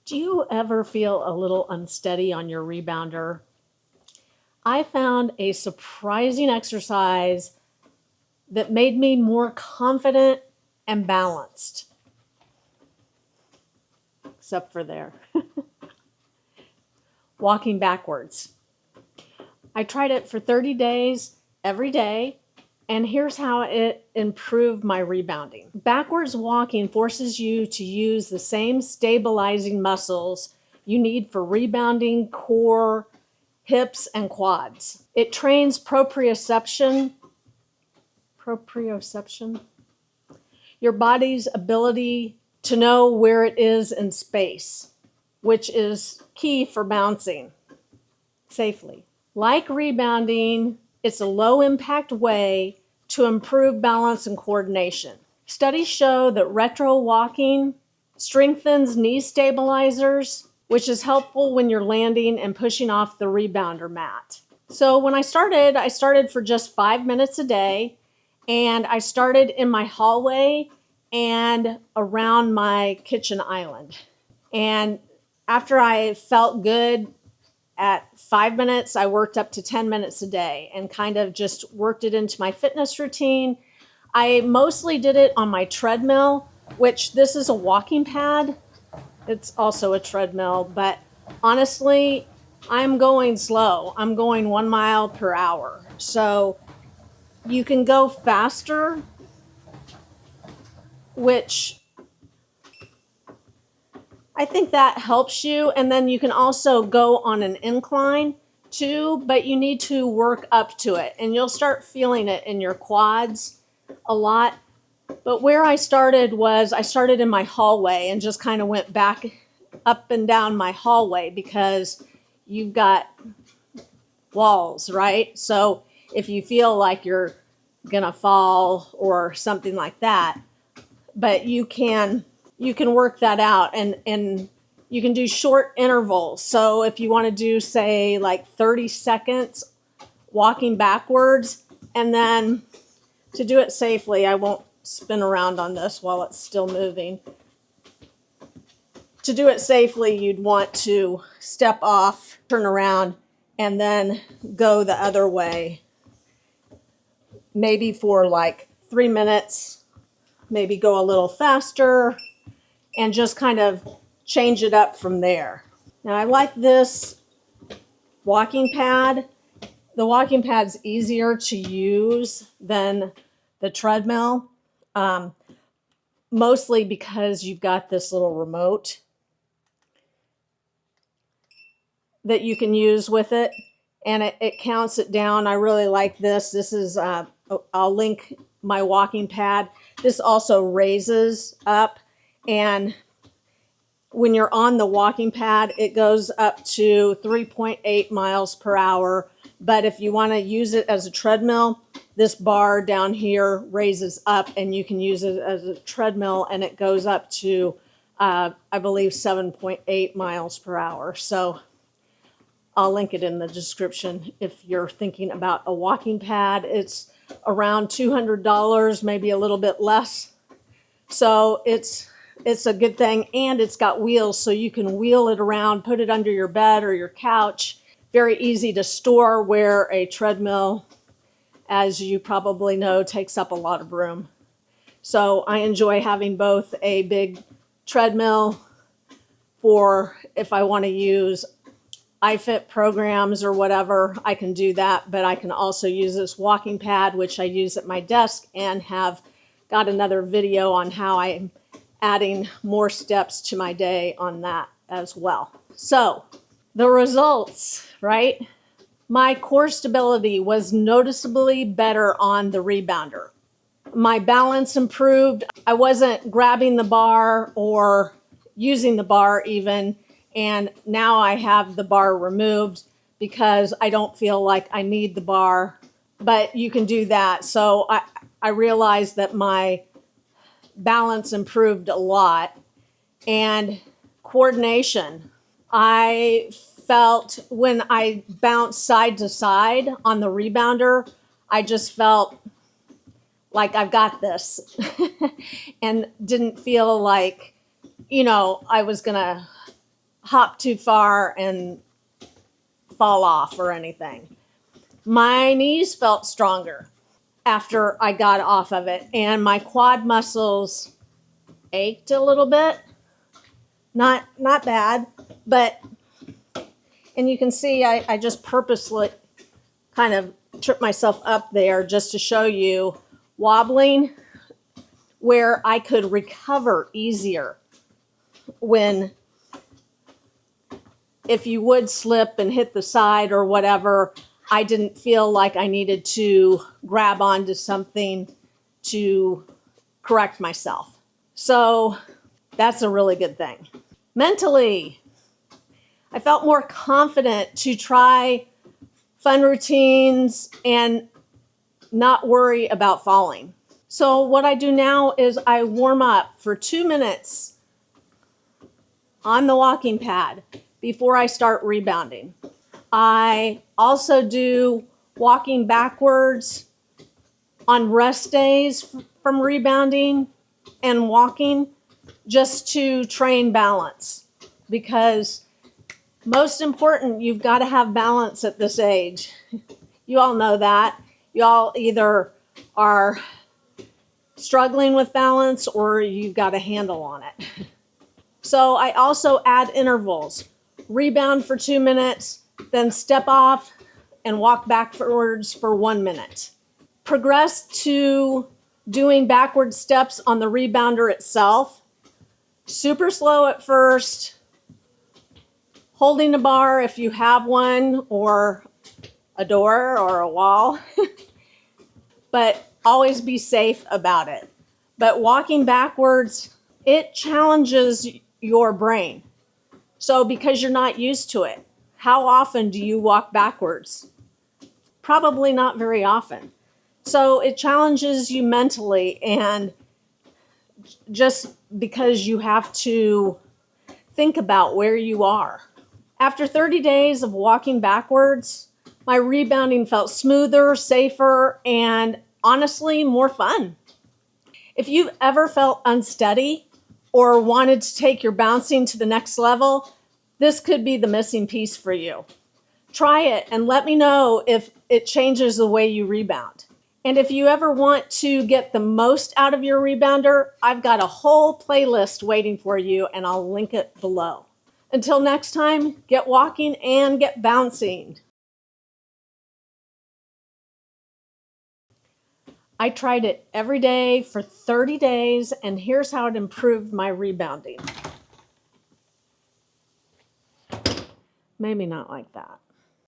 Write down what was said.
Do you ever feel a little unsteady on your rebounder? I found a surprising exercise that made me more confident and balanced. Except for there. Walking backwards. I tried it for 30 days every day, and here's how it improved my rebounding. Backwards walking forces you to use the same stabilizing muscles you need for rebounding core, hips, and quads. It trains proprioception, your body's ability to know where it is in space, which is key for bouncing safely. Like rebounding, it's a low impact way to improve balance and coordination. Studies show that retro walking strengthens knee stabilizers, which is helpful when you're landing and pushing off the rebounder mat. So when I started for just 5 minutes a day, and I started in my hallway and around my kitchen island. And after I felt good at 5 minutes, I worked up to 10 minutes a day and kind of just worked it into my fitness routine. I mostly did it on my treadmill, which this is a walking pad. It's also a treadmill, but honestly, I'm going slow. I'm going 1 mile per hour. So you can go faster, which I think that helps you. And then you can also go on an incline too, but you need to work up to it and you'll start feeling it in your quads a lot. But where I started in my hallway and just kind of went back up and down my hallway because you've got walls, right? So if you feel like you're gonna fall or something like that, but you can work that out and you can do short intervals. So if you want to do, say, like 30 seconds walking backwards, and then to do it safely, I won't spin around on this while it's still moving. To do it safely, you'd want to step off, turn around, and then go the other way. Maybe for like 3 minutes, maybe go a little faster, and just kind of change it up from there. Now I like this walking pad. The walking pad's easier to use than the treadmill, mostly because you've got this little remote that you can use with it, and it counts it down. I really like this. This is, I'll link my walking pad. This also raises up, and when you're on the walking pad, it goes up to 3.8 miles per hour. But if you want to use it as a treadmill, this bar down here raises up and you can use it as a treadmill, and it goes up to, I believe, 7.8 miles per hour. So I'll link it in the description if you're thinking about a walking pad. It's around $200, maybe a little bit less. So it's a good thing, and it's got wheels, so you can wheel it around, put it under your bed or your couch. Very easy to store, where a treadmill, as you probably know, takes up a lot of room. So I enjoy having both a big treadmill for if I want to use iFit programs or whatever, I can do that, but I can also use this walking pad, which I use at my desk, and have got another video on how I'm adding more steps to my day on that as well. So the results, right? My core stability was noticeably better on the rebounder. My balance improved. I wasn't grabbing the bar or using the bar even, and now I have the bar removed because I don't feel like I need the bar, but you can do that. So I realized that my balance improved a lot, and coordination. I felt when I bounced side to side on the rebounder, I just felt like I've got this and didn't feel like, I was gonna hop too far and fall off or anything. My knees felt stronger after I got off of it, and my quad muscles ached a little bit. Not bad, but, and you can see I just purposely kind of tripped myself up there just to show you wobbling where I could recover easier when, if you would slip and hit the side or whatever, I didn't feel like I needed to grab onto something to correct myself. So that's a really good thing. Mentally, I felt more confident to try fun routines and not worry about falling. So what I do now is I warm up for 2 minutes on the walking pad before I start rebounding. I also do walking backwards on rest days from rebounding and walking, just to train balance, because most important, you've got to have balance at this age. You all know that. You all either are struggling with balance or you've got a handle on it. So I also add intervals. Rebound for 2 minutes, then step off and walk backwards for 1 minute. Progress to doing backward steps on the rebounder itself. Super slow at first, holding a bar if you have one, or a door or a wall, but always be safe about it. But walking backwards, it challenges your brain. So because you're not used to it, how often do you walk backwards? Probably not very often. So it challenges you mentally, and just because you have to think about where you are. After 30 days of walking backwards, my rebounding felt smoother, safer, and honestly more fun. If you've ever felt unsteady or wanted to take your bouncing to the next level, this could be the missing piece for you. Try it and let me know if it changes the way you rebound. And if you ever want to get the most out of your rebounder, I've got a whole playlist waiting for you, and I'll link it below. Until next time, get walking and get bouncing. I tried it every day for 30 days, and here's how it improved my rebounding. Maybe not like that.